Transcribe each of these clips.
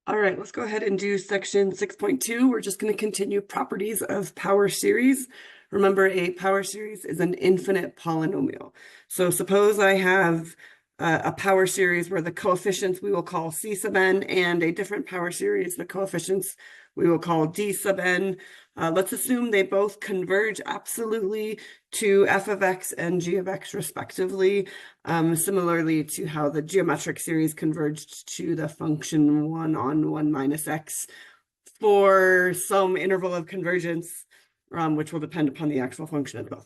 All right, let's go ahead and do section 6.2. We're just going to continue properties of power series. Remember, a power series is an infinite polynomial. So suppose I have a power series where the coefficients we will call C sub n, and a different power series, the coefficients we will call D sub n. Let's assume they both converge absolutely to f of x and g of x respectively, similarly to how the geometric series converged to the function 1 on 1 minus x for some interval of convergence, which will depend upon the actual function as well.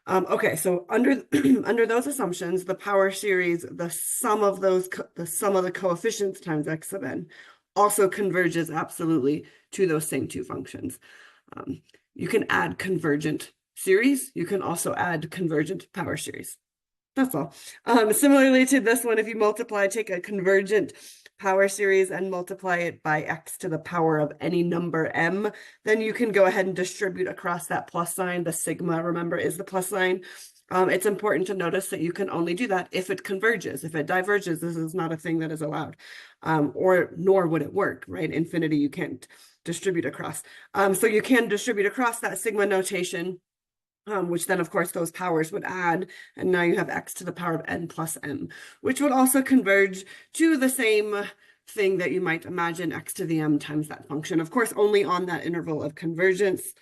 Okay, so under under those assumptions, the power series, the sum of the coefficients times x sub n also converges absolutely to those same two functions. You can add convergent series. You can also add convergent power series. That's all. Similarly to this one, if you take a convergent power series and multiply it by x to the power of any number m, then you can go ahead and distribute across that plus sign. The sigma, remember, is the plus sign. It's important to notice that you can only do that if it converges. If it diverges, this is not a thing that is allowed, nor would it work, right? Infinity, you can't distribute across. So you can distribute across that sigma notation, which then, of course, those powers would add, and now you have x to the power of n plus m, which would also converge to the same thing that you might imagine, x to the m times that function, of course, only on that interval of convergence.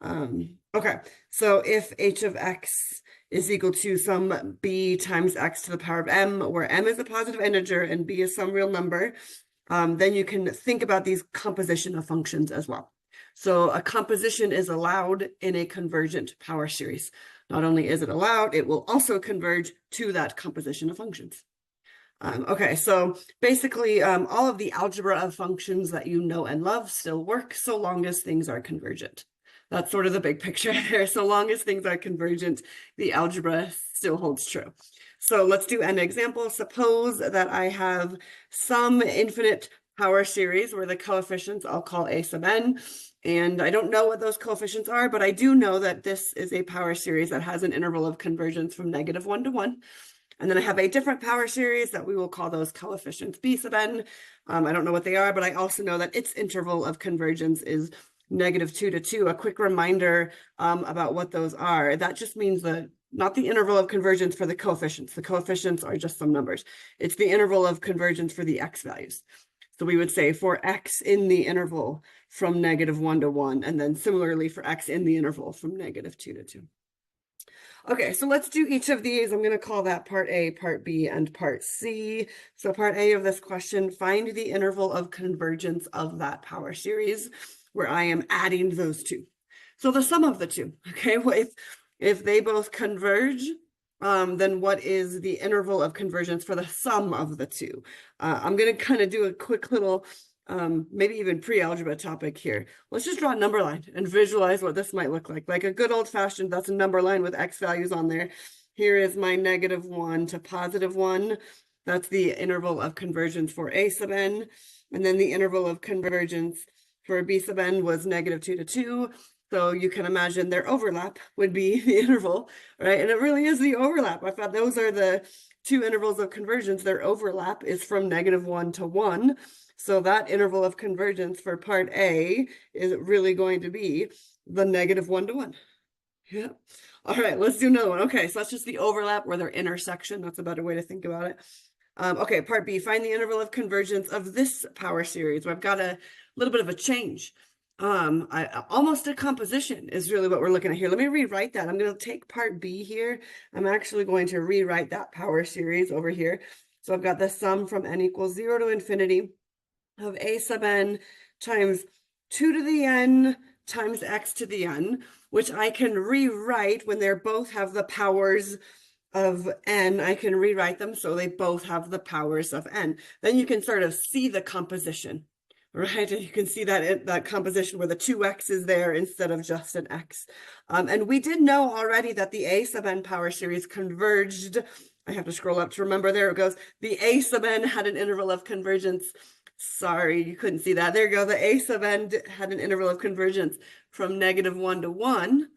Okay, so if h of x is equal to some b times x to the power of m, where m is a positive integer and b is some real number, then you can think about these composition of functions as well. So a composition is allowed in a convergent power series. Not only is it allowed, it will also converge to that composition of functions. Okay, so basically all of the algebra of functions that you know and love still work so long as things are convergent. That's sort of the big picture there. So long as things are convergent, the algebra still holds true. So let's do an example. Suppose that I have some infinite power series where the coefficients I'll call a sub n, and I don't know what those coefficients are, but I do know that this is a power series that has an interval of convergence from -1 to 1. And then I have a different power series that we will call those coefficients b sub n. I don't know what they are, but I also know that its interval of convergence is -2 to 2. A quick reminder about what those are. That just means that not the interval of convergence for the coefficients. The coefficients are just some numbers. It's the interval of convergence for the x values. So we would say for x in the interval from -1 to 1, and then similarly for x in the interval from -2 to 2. Okay, so let's do each of these. I'm going to call that part A, part B, and part C. So part A of this question, find the interval of convergence of that power series where I am adding those two. So the sum of the two, okay? Well, if they both converge, then what is the interval of convergence for the sum of the two? I'm going to kind of do a quick little, maybe even pre-algebra topic here. Let's just draw a number line and visualize what this might look like. Like a good old-fashioned, that's a number line with x values on there. Here is my -1 to +1. That's the interval of convergence for a sub n. And then the interval of convergence for b sub n was -2 to 2. So you can imagine their overlap would be the interval, right? And it really is the overlap. I thought those are the two intervals of convergence. Their overlap is from -1 to 1. So that interval of convergence for part A is really going to be the -1 to 1. Yeah. All right, let's do another one. Okay, so that's just the overlap or their intersection. That's a better way to think about it. Okay, part B, find the interval of convergence of this power series. I've got a little bit of a change. Almost a composition is really what we're looking at here. Let me rewrite that. I'm going to take part B here. I'm actually going to rewrite that power series over here. So I've got the sum from n equals 0 to infinity of a sub n times 2 to the n times x to the n, which I can rewrite when they both have the powers of n. I can rewrite them so they both have the powers of n. Then you can sort of see the composition. Right, and you can see that composition where the 2x is there instead of just an x. And we did know already that the a sub n power series converged. I have to scroll up to remember. There it goes. The a sub n had an interval of convergence. Sorry, you couldn't see that. There you go. The a sub n had an interval of convergence from -1 to 1.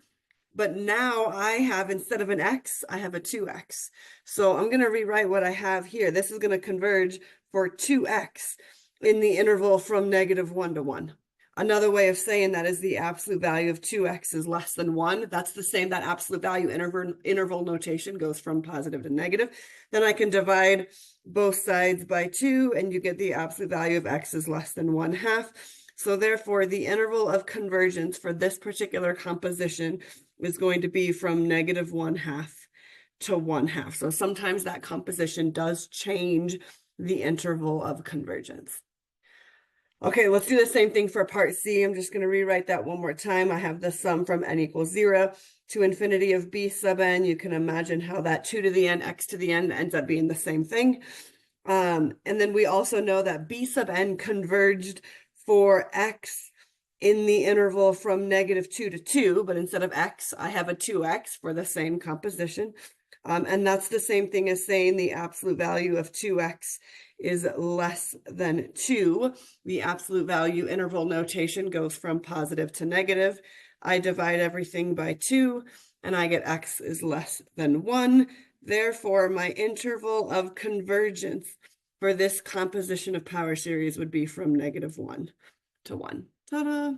But now I have, instead of an x, I have a 2x. So I'm going to rewrite what I have here. This is going to converge for 2x. in the interval from -1 to 1. Another way of saying that is the absolute value of 2x is less than 1. That's the same, that absolute value interval notation goes from positive to negative. Then I can divide both sides by 2, and you get the absolute value of x is less than 1/2. So therefore, the interval of convergence for this particular composition is going to be from -1/2 to 1/2. So sometimes that composition does change the interval of convergence. Okay, let's do the same thing for part C. I'm just going to rewrite that one more time. I have the sum from n equals 0 to infinity of b sub n. You can imagine how that 2 to the n, x to the n ends up being the same thing. And then we also know that b sub n converged for x in the interval from -2 to 2, but instead of x, I have a 2x for the same composition. And that's the same thing as saying the absolute value of 2x is less than 2. The absolute value interval notation goes from positive to negative. I divide everything by 2, and I get x is less than 1. Therefore, my interval of convergence for this composition of power series would be from -1 to 1. Ta-da!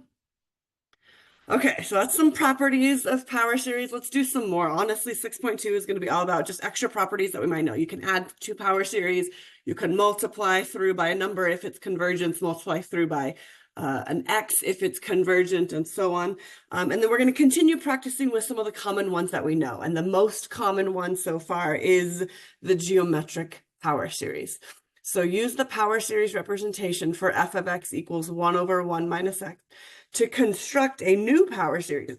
Okay, so that's some properties of power series. Let's do some more. Honestly, 6.2 is going to be all about just extra properties that we might know. You can add to power series. You can multiply through by a number if it's convergence, multiply through by an x if it's convergent, and so on. And then we're going to continue practicing with some of the common ones that we know. And the most common one so far is the geometric power series. So use the power series representation for f of x equals 1 over 1 minus x to construct a new power series,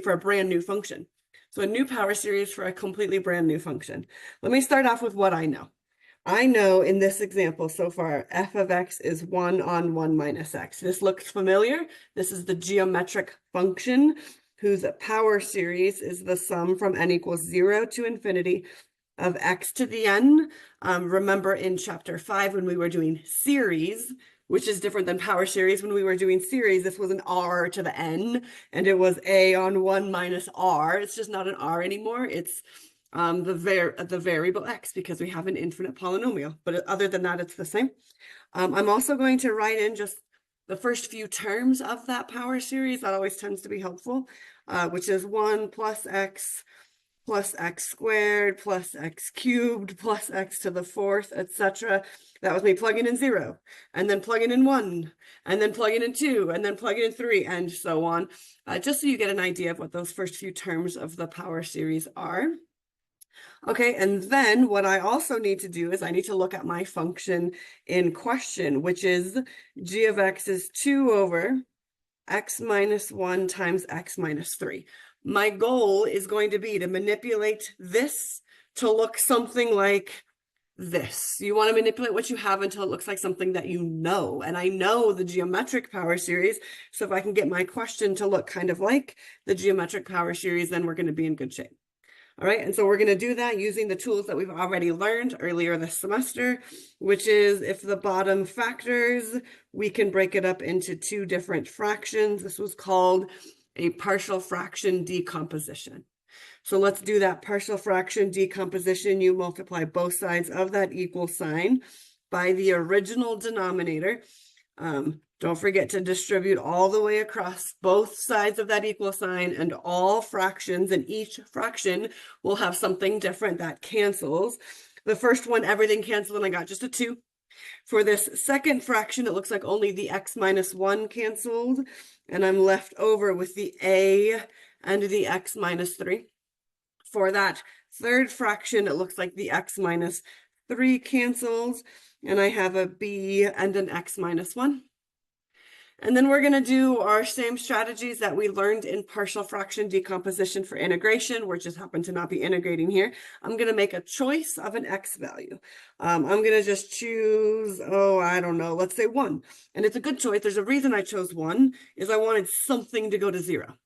for a brand new function. So a new power series for a completely brand new function. Let me start off with what I know. I know in this example so far, f of x is 1 on 1 minus x. This looks familiar. This is the geometric function whose power series is the sum from n equals 0 to infinity of x to the n. Remember in chapter 5 when we were doing series, which is different than power series. When we were doing series, this was an r to the n, and it was a on 1 minus r. It's just not an r anymore. It's the variable x, because we have an infinite polynomial. But other than that, it's the same. I'm also going to write in just the first few terms of that power series. That always tends to be helpful, which is 1 plus x squared plus x cubed plus x to the 4th, etc. That was me plugging in 0, and then plugging in 1, and then plugging in 2, and then plugging in 3, and so on, just so you get an idea of what those first few terms of the power series are. Okay, and then what I also need to do is I need to look at my function in question, which is g of x is 2 over x minus 1 times x minus 3. My goal is going to be to manipulate this to look something like this. You want to manipulate what you have until it looks like something that you know. And I know the geometric power series. So if I can get my question to look kind of like the geometric power series, then we're going to be in good shape. All right, and so we're going to do that using the tools that we've already learned earlier this semester, which is if the bottom factors, we can break it up into 2 different fractions. This was called a partial fraction decomposition. So let's do that partial fraction decomposition. You multiply both sides of that equal sign by the original denominator. Don't forget to distribute all the way across both sides of that equal sign, and all fractions, and each fraction will have something different that cancels. The first one, everything canceled, and I got just a 2. For this second fraction, it looks like only the x minus 1 canceled, and I'm left over with the a and the x minus 3. For that third fraction, it looks like the x minus 3 cancels, and I have a b and an x minus 1. And then we're going to do our same strategies that we learned in partial fraction decomposition for integration. We just happen to not be integrating here. I'm going to make a choice of an x value. I'm going to just choose, I don't know, let's say 1. And it's a good choice. There's a reason I chose 1, is I wanted something to go to 0.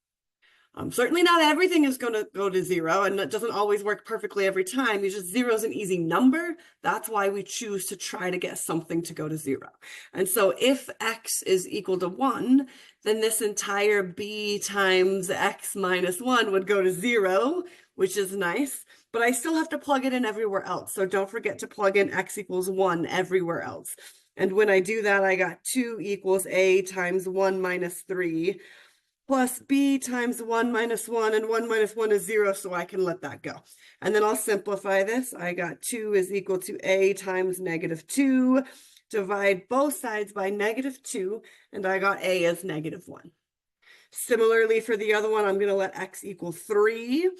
Certainly not everything is going to go to 0, and that doesn't always work perfectly every time. It's just 0 is an easy number. That's why we choose to try to get something to go to 0. And so if x is equal to 1, then this entire b times x minus 1 would go to 0, which is nice, but I still have to plug it in everywhere else. So don't forget to plug in x equals 1 everywhere else. And when I do that, I got 2 equals a times 1 minus 3 plus b times 1 minus 1, and 1 minus 1 is 0, so I can let that go. And then I'll simplify this. I got 2 is equal to a times negative 2. Divide both sides by negative 2, and I got a as negative 1. Similarly, for the other one, I'm going to let x equal 3.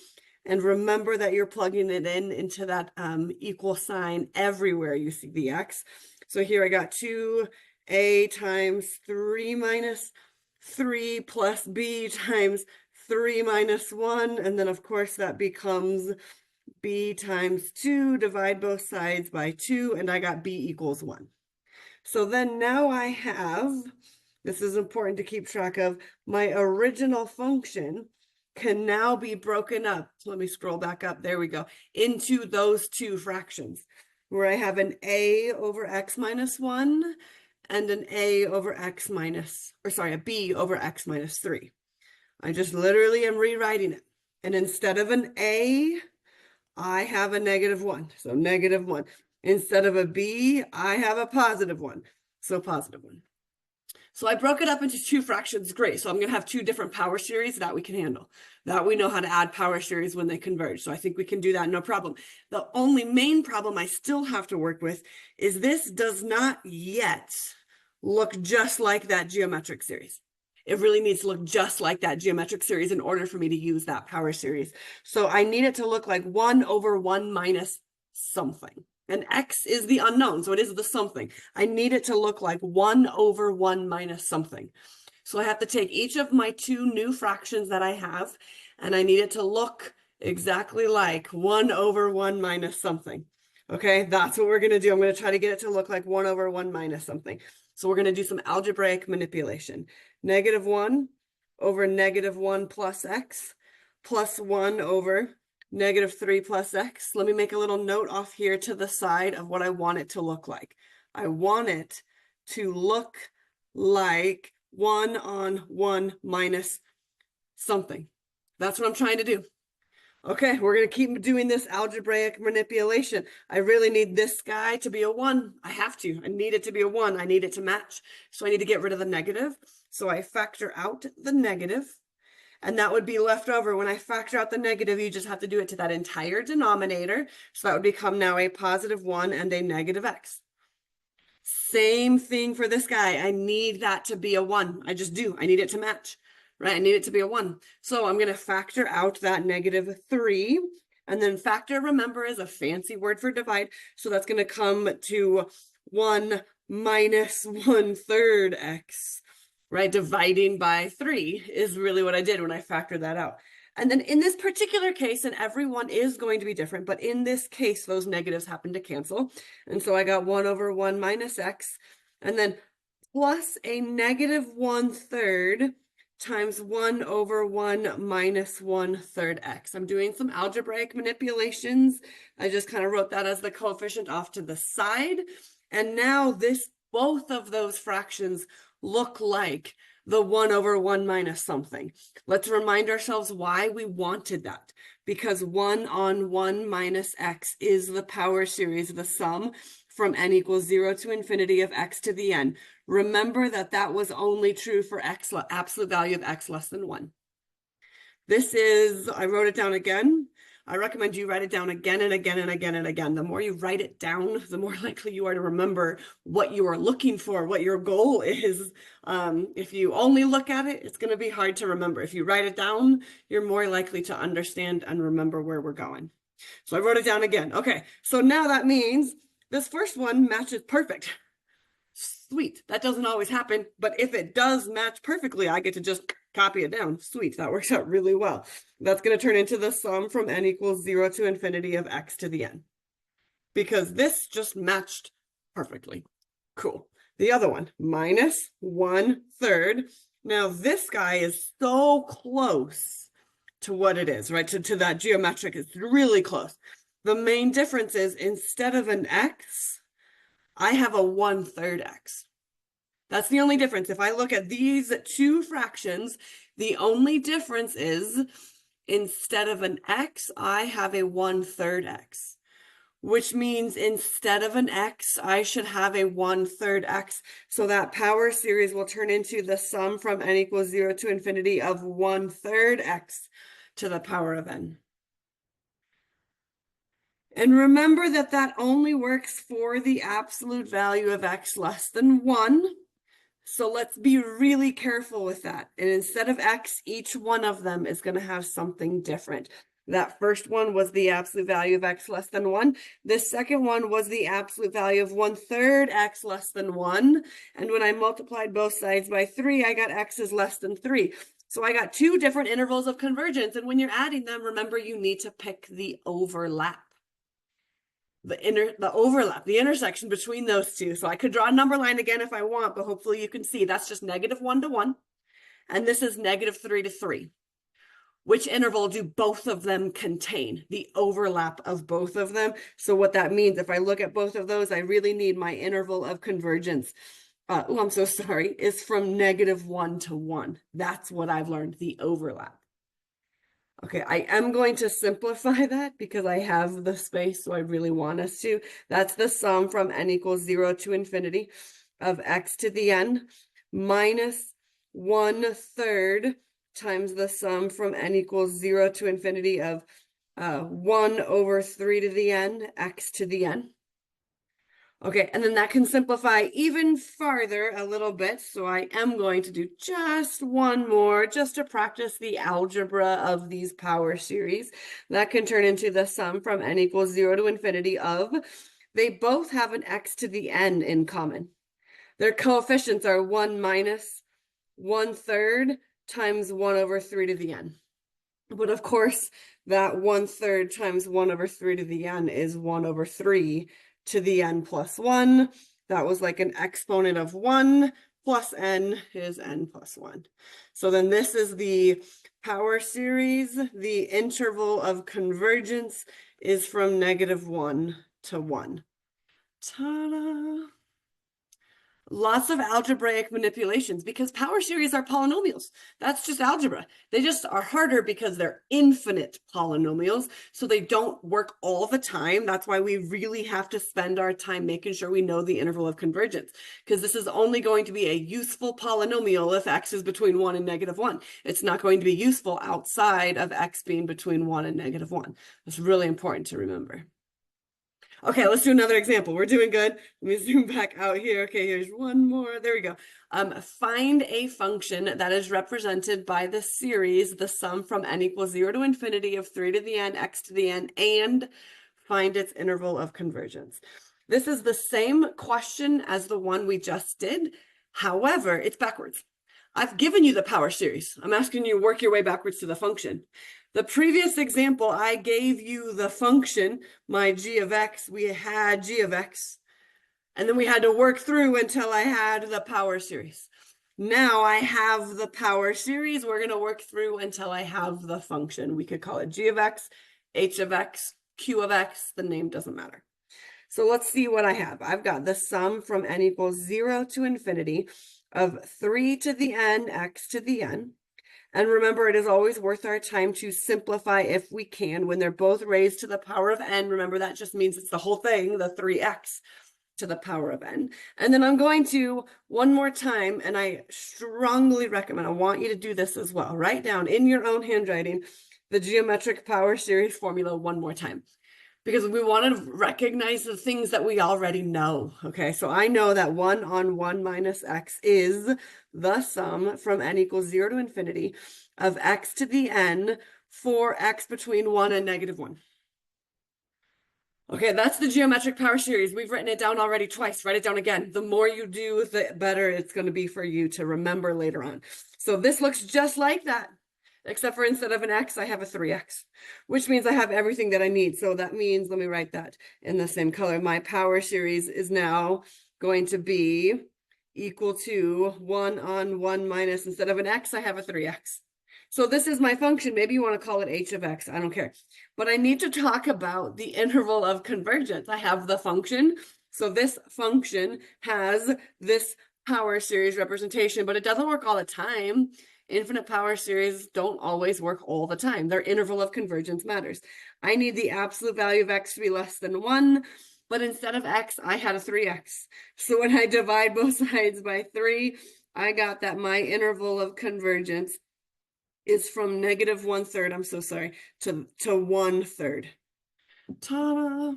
And remember that you're plugging it into that equal sign everywhere you see the x. So here I got 2a times 3 minus 3 plus b times 3 minus 1. And then, of course, that becomes b times 2. Divide both sides by 2, and I got b equals 1. So then now I have, this is important to keep track of, my original function can now be broken up. So let me scroll back up. There we go. Into those two fractions where I have an a over x minus 1 and an a over x minus, or sorry, a b over x minus 3. I just literally am rewriting it. And instead of an a, I have a negative 1. So negative 1. Instead of a b, I have a positive 1. So positive 1. So I broke it up into two fractions. Great. So I'm going to have two different power series that we can handle. That we know how to add power series when they converge. So I think we can do that, no problem. The only main problem I still have to work with is this does not yet look just like that geometric series. It really needs to look just like that geometric series in order for me to use that power series. So I need it to look like 1 over 1 minus something. And x is the unknown, so it is the something. I need it to look like 1 over 1 minus something. So I have to take each of my two new fractions that I have, and I need it to look exactly like 1 over 1 minus something. Okay, that's what we're going to do. I'm going to try to get it to look like 1 over 1 minus something. So we're going to do some algebraic manipulation. Negative 1 over negative 1 plus x plus 1 over negative 3 plus x. Let me make a little note off here to the side of what I want it to look like. I want it to look like 1 on 1 minus something. That's what I'm trying to do. Okay, we're going to keep doing this algebraic manipulation. I really need this guy to be a 1. I have to. I need it to be a 1. I need it to match. So I need to get rid of the negative. So I factor out the negative. And that would be left over. When I factor out the negative, you just have to do it to that entire denominator. So that would become now a positive 1 and a negative x. Same thing for this guy. I need that to be a 1. I just do. I need it to match, right? I need it to be a 1. So I'm going to factor out that negative 3. And then factor, remember, is a fancy word for divide. So that's going to come to 1 minus 1/3 x. Right, dividing by 3 is really what I did when I factored that out. And then in this particular case, and everyone is going to be different, but in this case, those negatives happen to cancel. And so I got 1 over 1 minus x, and then plus a negative 1/3 times 1 over 1 minus 1/3 x. I'm doing some algebraic manipulations. I just kind of wrote that as the coefficient off to the side. And now both of those fractions look like the 1 over 1 minus something. Let's remind ourselves why we wanted that. Because 1 on 1 minus x is the power series, the sum from n equals 0 to infinity of x to the n. Remember that that was only true for x, absolute value of x less than 1. This is, I wrote it down again. I recommend you write it down again and again and again and again. The more you write it down, the more likely you are to remember what you are looking for, what your goal is. If you only look at it, it's going to be hard to remember. If you write it down, you're more likely to understand and remember where we're going. So I wrote it down again. Okay, so now that means this first one matches perfect. Sweet, that doesn't always happen, but if it does match perfectly, I get to just copy it down. Sweet, that works out really well. That's going to turn into the sum from n equals 0 to infinity of x to the n. Because this just matched perfectly. Cool. The other one, minus 1/3. Now this guy is so close to what it is, right? To that geometric, it's really close. The main difference is instead of an x, I have a 1/3 x. That's the only difference. If I look at these two fractions, the only difference is instead of an x, I have a 1/3 x. which means instead of an x, I should have a 1/3 x. So that power series will turn into the sum from n equals 0 to infinity of 1/3 x to the power of n. And remember that that only works for the absolute value of x less than 1. So let's be really careful with that. And instead of x, each one of them is going to have something different. That first one was the absolute value of x less than 1. This second one was the absolute value of 1/3 x less than 1. And when I multiplied both sides by 3, I got x is less than 3. So I got two different intervals of convergence. And when you're adding them, remember you need to pick the overlap. The overlap, the intersection between those two. So I could draw a number line again if I want, but hopefully you can see that's just -1 to 1. And this is -3 to 3. Which interval do both of them contain? The overlap of both of them. So what that means, if I look at both of those, I really need my interval of convergence. Oh, I'm so sorry, is from -1 to 1. That's what I've learned, the overlap. Okay, I am going to simplify that because I have the space, so I really want us to. That's the sum from n equals 0 to infinity of x to the n minus 1/3 times the sum from n equals 0 to infinity of 1/3 to the n, x to the n. Okay, and then that can simplify even farther a little bit. So I am going to do just one more, just to practice the algebra of these power series. That can turn into the sum from n equals 0 to infinity of, they both have an x to the n in common. Their coefficients are 1 minus 1/3 times 1/3 to the n. But of course, that 1/3 times 1/3 to the n is 1/3 to the n plus 1. That was like an exponent of 1 plus n is n plus 1. So then this is the power series. The interval of convergence is from -1 to 1. Ta-da! Lots of algebraic manipulations because power series are polynomials. That's just algebra. They just are harder because they're infinite polynomials, so they don't work all the time. That's why we really have to spend our time making sure we know the interval of convergence, because this is only going to be a useful polynomial if x is between 1 and -1. It's not going to be useful outside of x being between 1 and -1. That's really important to remember. Okay, let's do another example. We're doing good. Let me zoom back out here. Okay, here's one more. There we go. Find a function that is represented by the series, the sum from n equals 0 to infinity of 3 to the n, x to the n, and find its interval of convergence. This is the same question as the one we just did. However, it's backwards. I've given you the power series. I'm asking you to work your way backwards to the function. The previous example, I gave you the function, my g of x, we had g of x, and then we had to work through until I had the power series. Now I have the power series, we're going to work through until I have the function. We could call it g of x, h of x, q of x, the name doesn't matter. So let's see what I have. I've got the sum from n equals 0 to infinity of 3 to the n, x to the n. And remember, it is always worth our time to simplify if we can. When they're both raised to the power of n, remember that just means it's the whole thing, the 3x to the power of n. And then I'm going to, one more time, and I strongly recommend, I want you to do this as well. Write down in your own handwriting the geometric power series formula one more time, because we want to recognize the things that we already know. Okay, so I know that 1 on 1 minus x is the sum from n equals 0 to infinity of x to the n for x between 1 and -1. Okay, that's the geometric power series. We've written it down already twice. Write it down again. The more you do, the better it's going to be for you to remember later on. So this looks just like that, except for instead of an x, I have a 3x, which means I have everything that I need. So that means, let me write that in the same color. My power series is now going to be equal to 1 on 1 minus, instead of an x, I have a 3x. So this is my function. Maybe you want to call it h of x. I don't care. But I need to talk about the interval of convergence. I have the function. So this function has this power series representation, but it doesn't work all the time. Infinite power series don't always work all the time. Their interval of convergence matters. I need the absolute value of x to be less than 1, but instead of x, I had a 3x. So when I divide both sides by 3, I got that my interval of convergence is from negative 1/3, I'm so sorry, to 1/3. Ta-da!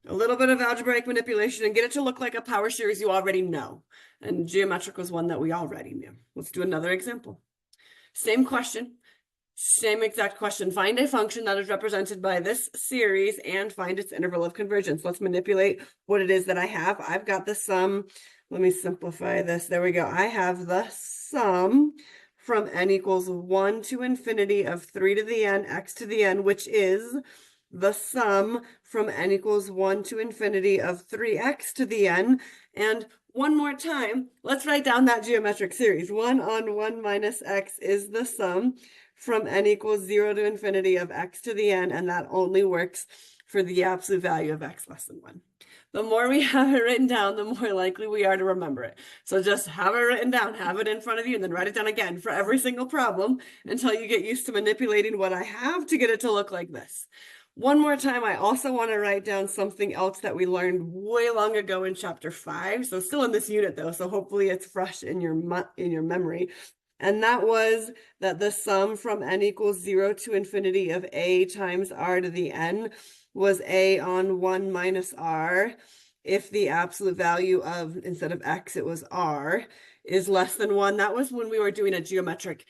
A little bit of algebraic manipulation and get it to look like a power series you already know. And geometric was one that we already knew. Let's do another example. Same question, same exact question. Find a function that is represented by this series and find its interval of convergence. Let's manipulate what it is that I have. I've got the sum. Let me simplify this. There we go. I have the sum from n equals 1 to infinity of 3 to the n, x to the n, which is the sum from n equals 1 to infinity of 3x to the n. And one more time, let's write down that geometric series. 1 on 1 minus x is the sum from n equals 0 to infinity of x to the n, and that only works for the absolute value of x less than 1. The more we have it written down, the more likely we are to remember it. So just have it written down, have it in front of you, and then write it down again for every single problem until you get used to manipulating what I have to get it to look like this. One more time, I also want to write down something else that we learned way long ago in chapter 5. So still in this unit though, so hopefully it's fresh in your memory. And that was that the sum from n equals 0 to infinity of a times r to the n was a on 1 minus r if the absolute value of, instead of x, it was r, is less than 1. That was when we were doing a geometric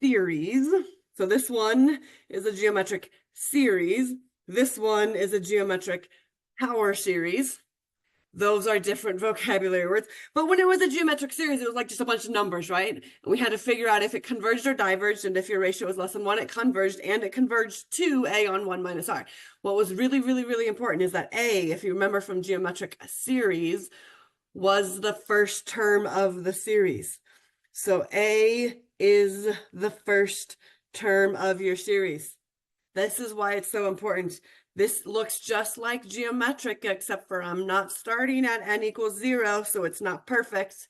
series. So this one is a geometric series. This one is a geometric power series. Those are different vocabulary words. But when it was a geometric series, it was like just a bunch of numbers, right? And we had to figure out if it converged or diverged, and if your ratio was less than 1, it converged, and it converged to a on 1 minus r. What was really, really, really important is that a, if you remember from geometric series, was the first term of the series. So a is the first term of your series. This is why it's so important. This looks just like geometric, except for I'm not starting at n equals 0, so it's not perfect.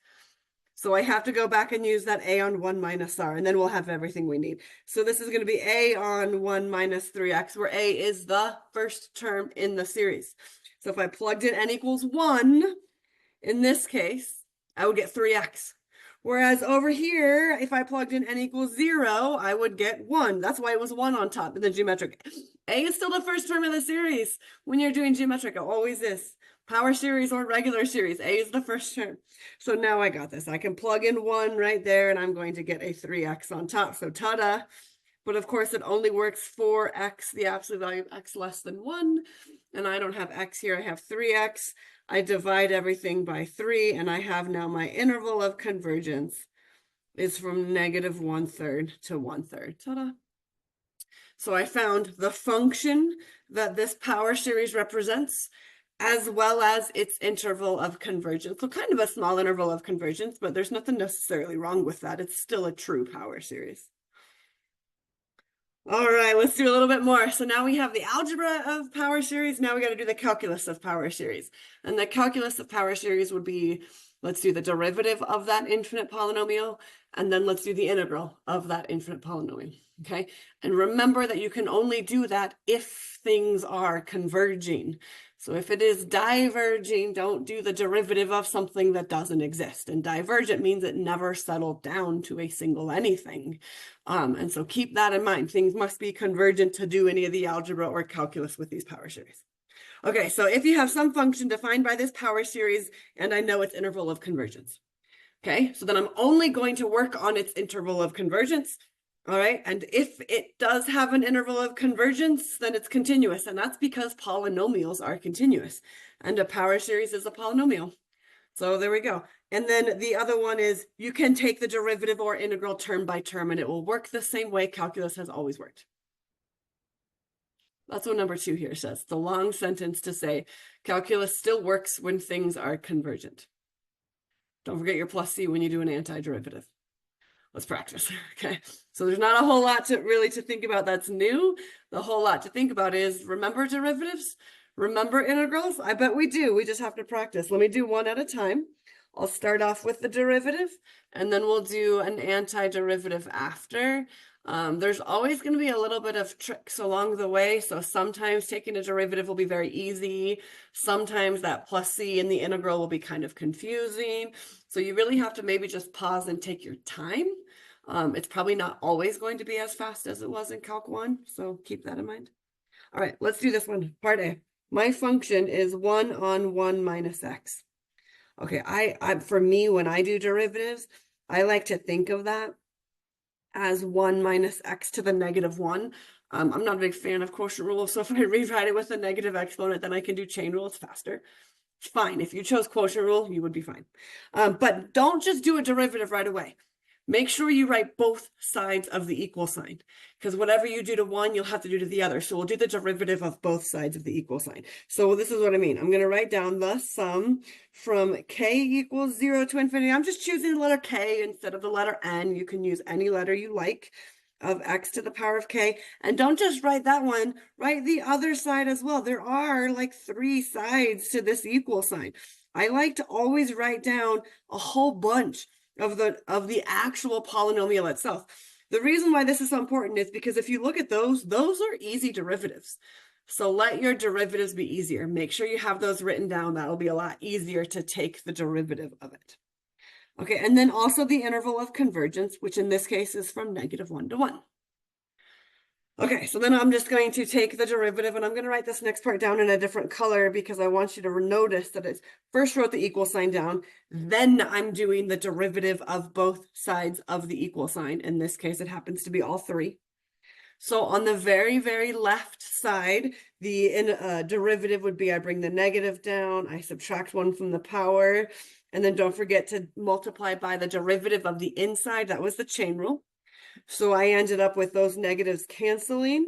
So I have to go back and use that a on 1 minus r, and then we'll have everything we need. So this is going to be a on 1 minus 3x, where a is the first term in the series. So if I plugged in n equals 1, in this case, I would get 3x. Whereas over here, if I plugged in n equals 0, I would get 1. That's why it was 1 on top in the geometric. A is still the first term of the series. When you're doing geometric, it always is. Power series or regular series, A is the first term. So now I got this. I can plug in 1 right there, and I'm going to get a 3x on top. So ta-da. But of course, it only works for x, the absolute value of x less than 1. And I don't have x here, I have 3x. I divide everything by 3, and I have now my interval of convergence is from negative 1/3 to 1/3. Ta-da. So I found the function that this power series represents, as well as its interval of convergence. So kind of a small interval of convergence, but there's nothing necessarily wrong with that. It's still a true power series. All right, let's do a little bit more. So now we have the algebra of power series. Now we got to do the calculus of power series. And the calculus of power series would be, let's do the derivative of that infinite polynomial, and then let's do the integral of that infinite polynomial, okay? And remember that you can only do that if things are converging. So if it is diverging, don't do the derivative of something that doesn't exist. And divergent means it never settled down to a single anything. And so keep that in mind. Things must be convergent to do any of the algebra or calculus with these power series. Okay, so if you have some function defined by this power series, and I know its interval of convergence. Okay, so then I'm only going to work on its interval of convergence. All right, and if it does have an interval of convergence, then it's continuous, and that's because polynomials are continuous, and a power series is a polynomial. So there we go. And then the other one is you can take the derivative or integral term by term, and it will work the same way calculus has always worked. That's what number 2 here says. The long sentence to say calculus still works when things are convergent. Don't forget your plus C when you do an antiderivative. Let's practice, okay? So there's not a whole lot to think about that's new. The whole lot to think about is remember derivatives, remember integrals. I bet we do. We just have to practice. Let me do one at a time. I'll start off with the derivative, and then we'll do an antiderivative after. There's always going to be a little bit of tricks along the way, so sometimes taking a derivative will be very easy. Sometimes that plus c in the integral will be kind of confusing. So you really have to maybe just pause and take your time. It's probably not always going to be as fast as it was in Calc 1, so keep that in mind. All right, let's do this one, part A. My function is 1 on 1 minus x. Okay, for me, when I do derivatives, I like to think of that as 1 minus x to the negative 1. I'm not a big fan of quotient rules, so if I rewrite it with a negative exponent, then I can do chain rule. It's faster. Fine. If you chose quotient rule, you would be fine. But don't just do a derivative right away. Make sure you write both sides of the equal sign, because whatever you do to one, you'll have to do to the other. So we'll do the derivative of both sides of the equal sign. So this is what I mean. I'm going to write down the sum from k equals 0 to infinity. I'm just choosing the letter k instead of the letter n. You can use any letter you like, of x to the power of k. And don't just write that one, write the other side as well. There are like 3 sides to this equal sign. I like to always write down a whole bunch of the actual polynomial itself. The reason why this is so important is because if you look at those are easy derivatives. So let your derivatives be easier. Make sure you have those written down. That'll be a lot easier to take the derivative of it. Okay, and then also the interval of convergence, which in this case is from -1 to 1. Okay, so then I'm just going to take the derivative, and I'm going to write this next part down in a different color because I want you to notice that it's first wrote the equal sign down, then I'm doing the derivative of both sides of the equal sign. In this case, it happens to be all 3. So on the very, very left side, the derivative would be I bring the negative down, I subtract 1 from the power, and then don't forget to multiply by the derivative of the inside. That was the chain rule. So I ended up with those negatives canceling,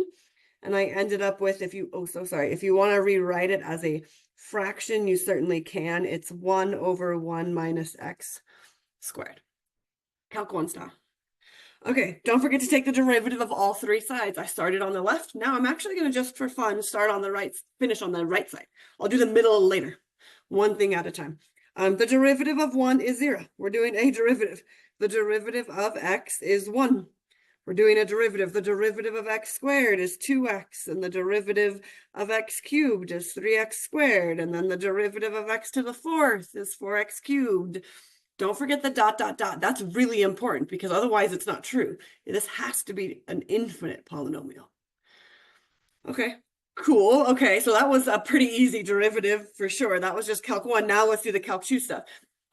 and I ended up with, if you want to rewrite it as a fraction, you certainly can. It's 1 over 1 minus x squared. Calc 1 style. Okay, don't forget to take the derivative of all 3 sides. I started on the left. Now I'm actually going to, just for fun, start on the right, finish on the right side. I'll do the middle later, one thing at a time. The derivative of 1 is 0. We're doing a derivative. The derivative of x is 1. We're doing a derivative. The derivative of x squared is 2x, and the derivative of x cubed is 3x squared, and then the derivative of x to the 4th is 4x cubed. Don't forget the dot, dot, dot. That's really important because otherwise it's not true. This has to be an infinite polynomial. Okay, cool. Okay, so that was a pretty easy derivative for sure. That was just Calc 1. Now let's do the Calc 2 stuff.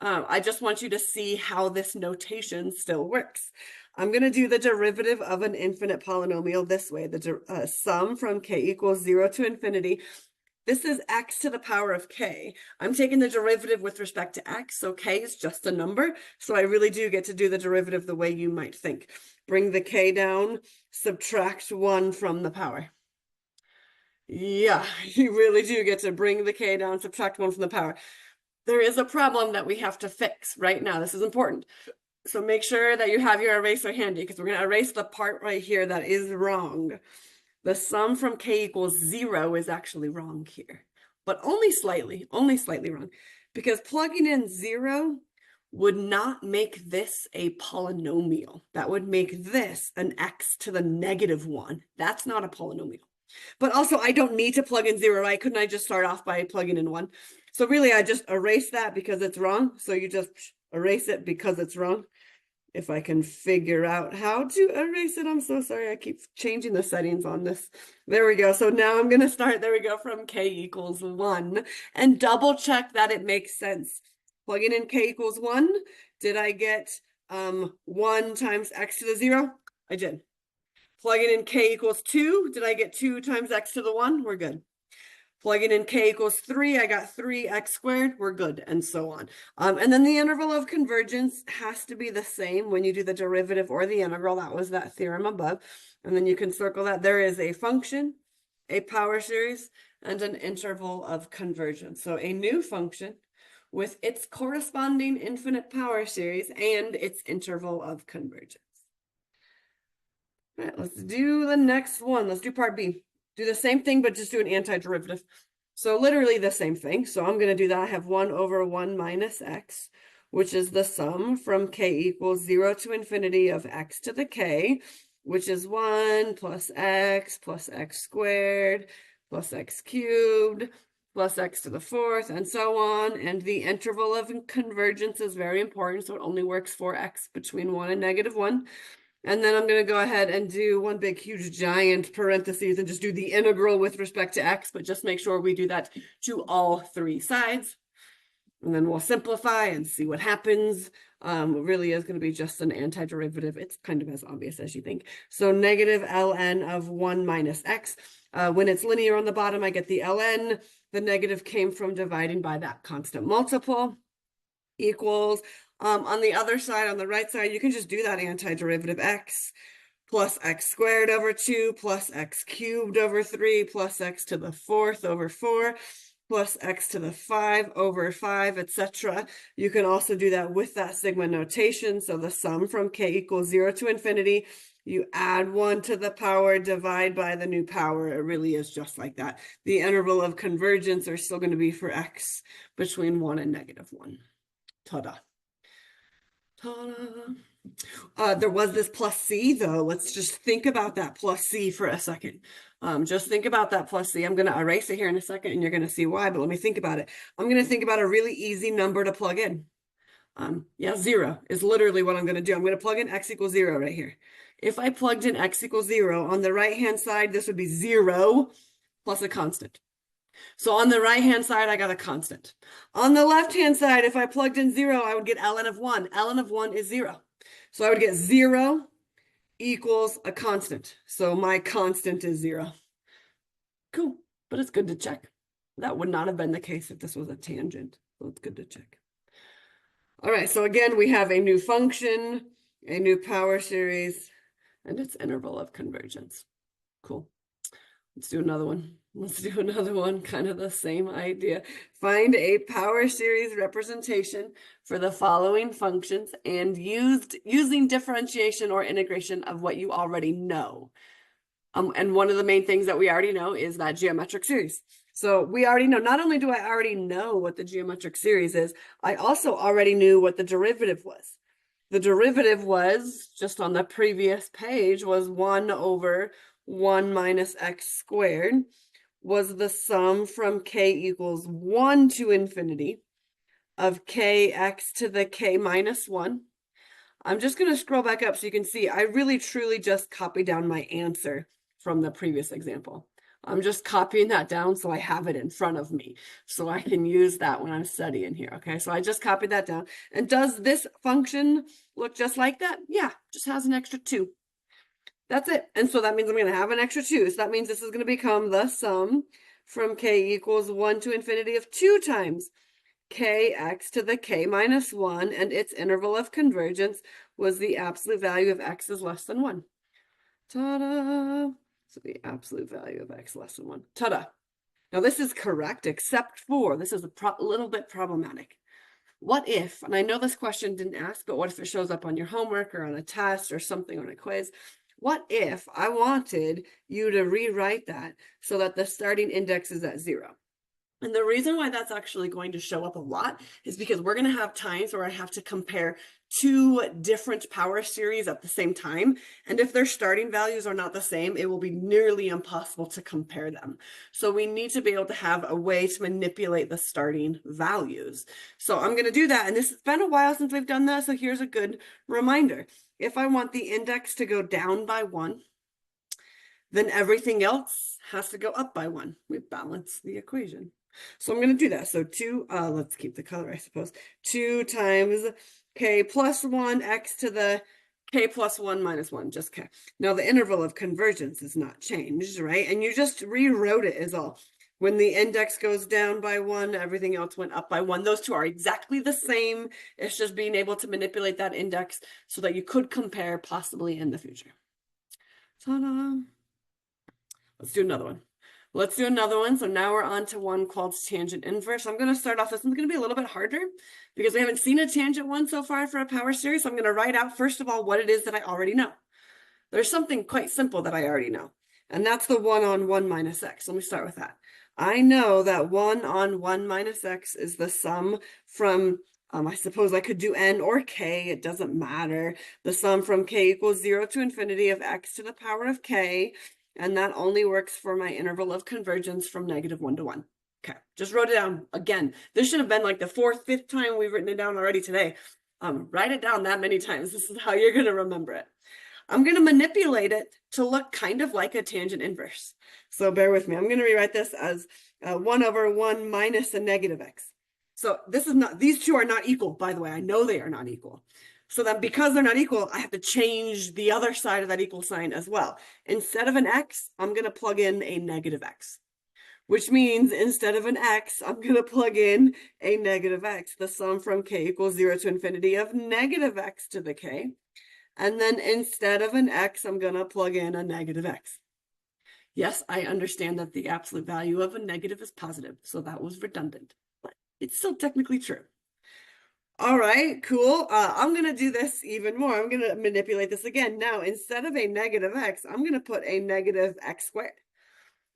I just want you to see how this notation still works. I'm going to do the derivative of an infinite polynomial this way. The sum from k equals 0 to infinity. This is x to the power of k. I'm taking the derivative with respect to x, so k is just a number. So I really do get to do the derivative the way you might think. Bring the k down, subtract 1 from the power. Yeah, you really do get to bring the k down, subtract 1 from the power. There is a problem that we have to fix right now. This is important. So make sure that you have your eraser handy because we're going to erase the part right here that is wrong. The sum from k equals 0 is actually wrong here, but only slightly wrong, because plugging in 0 would not make this a polynomial. That would make this an x to the -1. That's not a polynomial. But also, I don't need to plug in 0, right? Couldn't I just start off by plugging in 1? So really, I just erase that because it's wrong. So you just erase it because it's wrong. If I can figure out how to erase it, I'm so sorry. I keep changing the settings on this. There we go. So now I'm going to start, there we go, from k equals 1 and double check that it makes sense. Plugging in k equals 1, did I get 1 times x to the 0? I did. Plugging in k equals 2, did I get 2 times x to the 1? We're good. Plugging in k equals 3, I got 3x squared, we're good, and so on. And then the interval of convergence has to be the same when you do the derivative or the integral. That was that theorem above. And then you can circle that. There is a function, a power series, and an interval of convergence. So a new function with its corresponding infinite power series and its interval of convergence. All right, let's do the next one. Let's do part B. Do the same thing, but just do an antiderivative. So literally the same thing. So I'm going to do that. I have 1 over 1 minus x, which is the sum from k equals 0 to infinity of x to the k, which is 1 plus x squared plus x cubed plus x to the fourth, and so on. And the interval of convergence is very important, so it only works for x between 1 and -1. And then I'm going to go ahead and do one big, huge, giant parentheses and just do the integral with respect to x, but just make sure we do that to all three sides. And then we'll simplify and see what happens. It really is going to be just an antiderivative. It's kind of as obvious as you think. So negative ln of 1 minus x. When it's linear on the bottom, I get the ln. The negative came from dividing by that constant multiple equals. On the other side, on the right side, you can just do that antiderivative x plus x squared over 2 plus x cubed over 3 plus x to the fourth over 4 plus x to the 5 over 5, etc. You can also do that with that sigma notation. So the sum from k equals 0 to infinity, you add 1 to the power, divide by the new power. It really is just like that. The interval of convergence are still going to be for x between 1 and -1. Ta-da. Ta-da. There was this plus c, though. Let's just think about that plus c for a second. Just think about that plus c. I'm going to erase it here in a second, and you're going to see why, but let me think about it. I'm going to think about a really easy number to plug in. Yeah, 0 is literally what I'm going to do. I'm going to plug in x equals 0 right here. If I plugged in x equals 0, on the right-hand side, this would be 0 plus a constant. So on the right-hand side, I got a constant. On the left-hand side, if I plugged in 0, I would get ln of 1. ln of 1 is 0. So I would get 0 equals a constant. So my constant is 0. Cool, but it's good to check. That would not have been the case if this was a tangent. So it's good to check. All right, so again, we have a new function, a new power series, and its interval of convergence. Cool. Let's do another one. Let's do another one, kind of the same idea. Find a power series representation for the following functions and using differentiation or integration of what you already know. And one of the main things that we already know is that geometric series. So we already know, not only do I already know what the geometric series is, I also already knew what the derivative was. The derivative was, just on the previous page, was 1 over 1 minus x squared, was the sum from k equals 1 to infinity of kx to the k minus 1. I'm just going to scroll back up so you can see I really truly just copied down my answer from the previous example. I'm just copying that down so I have it in front of me so I can use that when I'm studying here. Okay, so I just copied that down. And does this function look just like that? Yeah, just has an extra 2. That's it. And so that means I'm going to have an extra 2. So that means this is going to become the sum from k equals 1 to infinity of 2 times kx to the k minus 1, and its interval of convergence was the absolute value of x is less than 1. Ta-da! So the absolute value of x less than 1. Ta-da! Now this is correct, except for, this is a little bit problematic. What if, and I know this question didn't ask, but what if it shows up on your homework or on a test or something on a quiz? What if I wanted you to rewrite that so that the starting index is at 0? And the reason why that's actually going to show up a lot is because we're going to have times where I have to compare 2 different power series at the same time. And if their starting values are not the same, it will be nearly impossible to compare them. So we need to be able to have a way to manipulate the starting values. So I'm going to do that. And this has been a while since we've done that. So here's a good reminder. If I want the index to go down by 1, then everything else has to go up by 1. We balance the equation. So I'm going to do that. So 2, let's keep the color, I suppose. 2 times k plus 1 x to the k plus 1 minus 1, just k. Now the interval of convergence is not changed, right? And you just rewrote it is all. When the index goes down by 1, everything else went up by 1. Those two are exactly the same. It's just being able to manipulate that index so that you could compare possibly in the future. Ta-da! Let's do another one. Let's do another one. So now we're on to one called tangent inverse. I'm going to start off, this one's going to be a little bit harder because we haven't seen a tangent one so far for a power series. So I'm going to write out, first of all, what it is that I already know. There's something quite simple that I already know, and that's the 1 on 1 minus x. Let me start with that. I know that 1 on 1 minus x is the sum from I suppose I could do n or k, it doesn't matter. The sum from k equals 0 to infinity of x to the power of k, and that only works for my interval of convergence from -1 to 1. Okay, just wrote it down again. This should have been like the fourth, fifth time we've written it down already today. Write it down that many times. This is how you're going to remember it. I'm going to manipulate it to look kind of like a tangent inverse. So bear with me. I'm going to rewrite this as 1 over 1 minus a negative x. So this is not, these two are not equal, by the way. I know they are not equal. So then because they're not equal, I have to change the other side of that equal sign as well. Instead of an x, I'm going to plug in a negative x, which means instead of an x, I'm going to plug in a negative x. The sum from k equals 0 to infinity of negative x to the k. And then instead of an x, I'm going to plug in a negative x. Yes, I understand that the absolute value of a negative is positive, so that was redundant, but it's still technically true. All right, cool. I'm going to do this even more. I'm going to manipulate this again. Now, instead of a negative x, I'm going to put a negative x squared.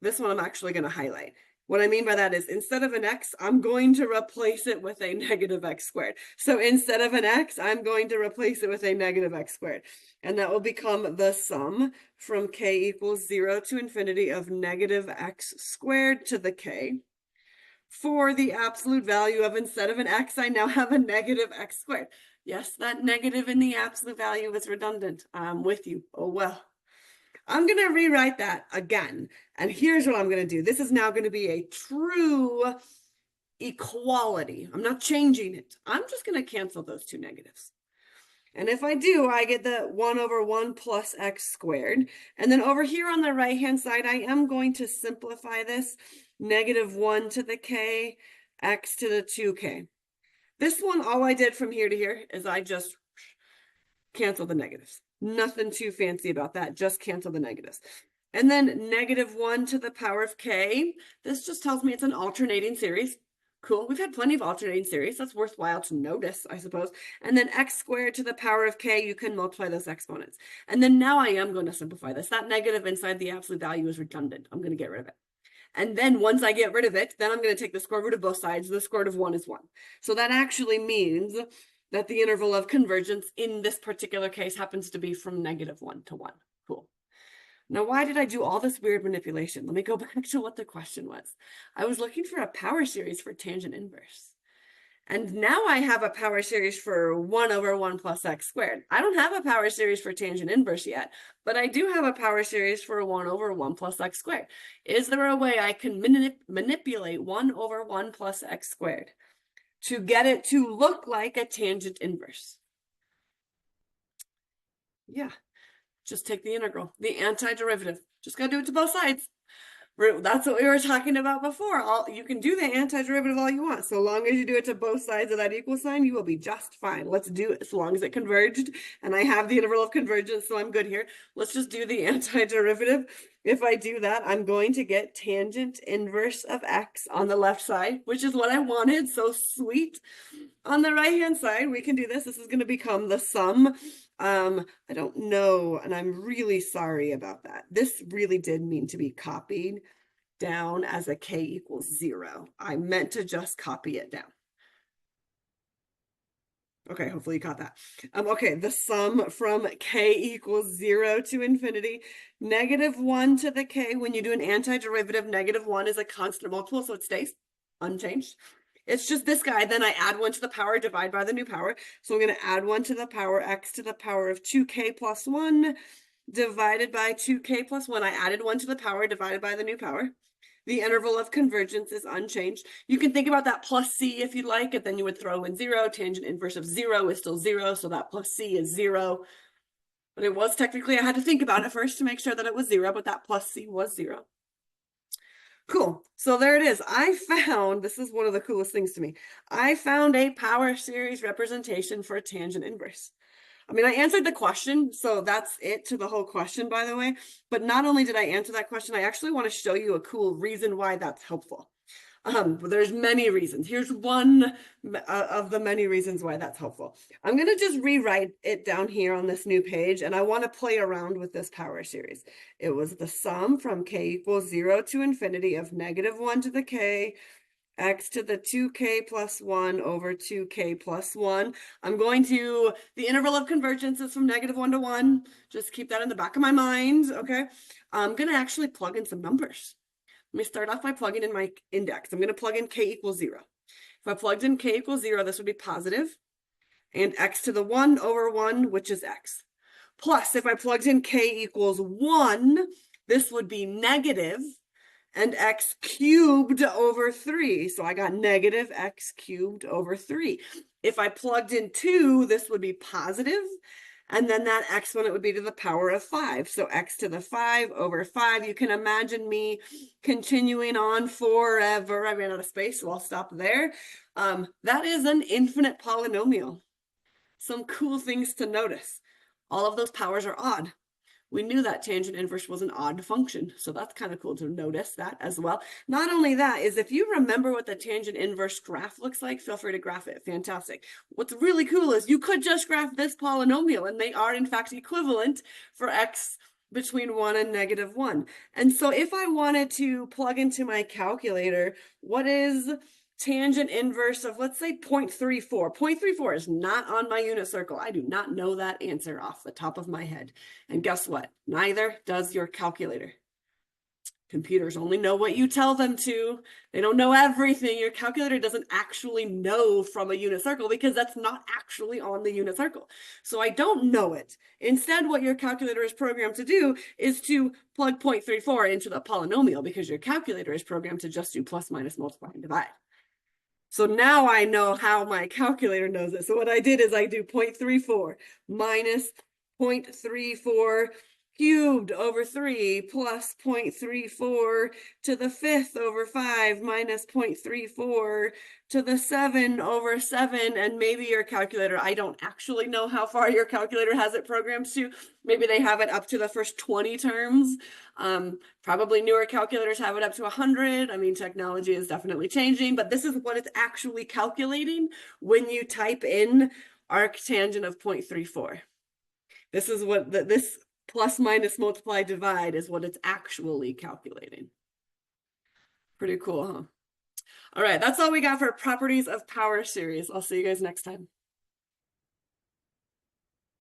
This one I'm actually going to highlight. What I mean by that is instead of an x, I'm going to replace it with a negative x squared. So instead of an x, I'm going to replace it with a negative x squared. And that will become the sum from k equals 0 to infinity of negative x squared to the k. For the absolute value of instead of an x, I now have a negative x squared. Yes, that negative in the absolute value is redundant. I'm with you. Oh, well. I'm going to rewrite that again. And here's what I'm going to do. This is now going to be a true equality. I'm not changing it. I'm just going to cancel those two negatives. And if I do, I get the 1 over 1 plus x squared. And then over here on the right-hand side, I am going to simplify this. -1 to the k, x to the 2k. This one, all I did from here to here is I just cancel the negatives. Nothing too fancy about that, just cancel the negatives. And then -1 to the power of k, this just tells me it's an alternating series. Cool, we've had plenty of alternating series. That's worthwhile to notice, I suppose. And then x squared to the power of k, you can multiply those exponents. And then now I am going to simplify this. That negative inside the absolute value is redundant. I'm going to get rid of it. And then once I get rid of it, then I'm going to take the square root of both sides. The square root of 1 is 1. So that actually means that the interval of convergence in this particular case happens to be from -1 to 1. Cool. Now, why did I do all this weird manipulation? Let me go back to what the question was. I was looking for a power series for tangent inverse. And now I have a power series for 1 over 1 plus x squared. I don't have a power series for tangent inverse yet, but I do have a power series for 1 over 1 plus x squared. Is there a way I can manipulate 1 over 1 plus x squared to get it to look like a tangent inverse? Yeah, just take the integral, the antiderivative. Just got to do it to both sides. That's what we were talking about before. You can do the antiderivative all you want. So long as you do it to both sides of that equal sign, you will be just fine. Let's do it as long as it converged. And I have the interval of convergence, so I'm good here. Let's just do the antiderivative. If I do that, I'm going to get tangent inverse of x on the left side, which is what I wanted. So sweet. On the right-hand side, we can do this. This is going to become the sum. I don't know, and I'm really sorry about that. This really did mean to be copied down as a k equals 0. I meant to just copy it down. Okay, hopefully you caught that. Okay, the sum from k equals 0 to infinity, -1 to the k. When you do an antiderivative, -1 is a constant multiple, so it stays unchanged. It's just this guy. Then I add 1 to the power, divide by the new power. So I'm going to add 1 to the power, x to the power of 2k plus 1, divided by 2k plus 1. I added 1 to the power, divided by the new power. The interval of convergence is unchanged. You can think about that plus c if you'd like, and then you would throw in 0. Tangent inverse of 0 is still 0, so that plus c is 0. But it was technically, I had to think about it first to make sure that it was 0, but that plus c was 0. Cool. So there it is. I found, this is one of the coolest things to me. I found a power series representation for a tangent inverse. I mean, I answered the question, so that's it to the whole question, by the way. But not only did I answer that question, I actually want to show you a cool reason why that's helpful. There's many reasons. Here's one of the many reasons why that's helpful. I'm going to just rewrite it down here on this new page, and I want to play around with this power series. It was the sum from k equals 0 to infinity of -1 to the k, x to the 2k plus 1 over 2k plus 1. I'm going to, the interval of convergence is from -1 to 1. Just keep that in the back of my mind, okay? I'm going to actually plug in some numbers. Let me start off by plugging in my index. I'm going to plug in k equals 0. If I plugged in k equals 0, this would be positive, and x to the 1 over 1, which is x. Plus, if I plugged in k equals 1, this would be negative, and x cubed over 3. So I got negative x cubed over 3. If I plugged in 2, this would be positive, and then that exponent would be to the power of 5. So x to the 5 over 5. You can imagine me continuing on forever. I ran out of space, so I'll stop there. That is an infinite polynomial. Some cool things to notice. All of those powers are odd. We knew that tangent inverse was an odd function, so that's kind of cool to notice that as well. Not only that, is if you remember what the tangent inverse graph looks like, feel free to graph it. Fantastic. What's really cool is you could just graph this polynomial, and they are in fact equivalent for x between 1 and -1. And so if I wanted to plug into my calculator, what is tangent inverse of, let's say, 0.34. 0.34 is not on my unit circle. I do not know that answer off the top of my head. And guess what? Neither does your calculator. Computers only know what you tell them to. They don't know everything. Your calculator doesn't actually know from a unit circle because that's not actually on the unit circle. So I don't know it. Instead, what your calculator is programmed to do is to plug 0.34 into the polynomial because your calculator is programmed to just do plus, minus, multiply, and divide. So now I know how my calculator knows it. So what I did is I do 0.34 minus 0.34 cubed over 3 plus 0.34 to the 5th over 5 minus 0.34 to the 7 over 7. And maybe your calculator, I don't actually know how far your calculator has it programmed to. Maybe they have it up to the first 20 terms. Probably newer calculators have it up to 100. I mean, technology is definitely changing, but this is what it's actually calculating when you type in arctangent of 0.34. This is what this plus, minus, multiply, divide is what it's actually calculating. Pretty cool, huh? All right, that's all we got for properties of power series. I'll see you guys next time.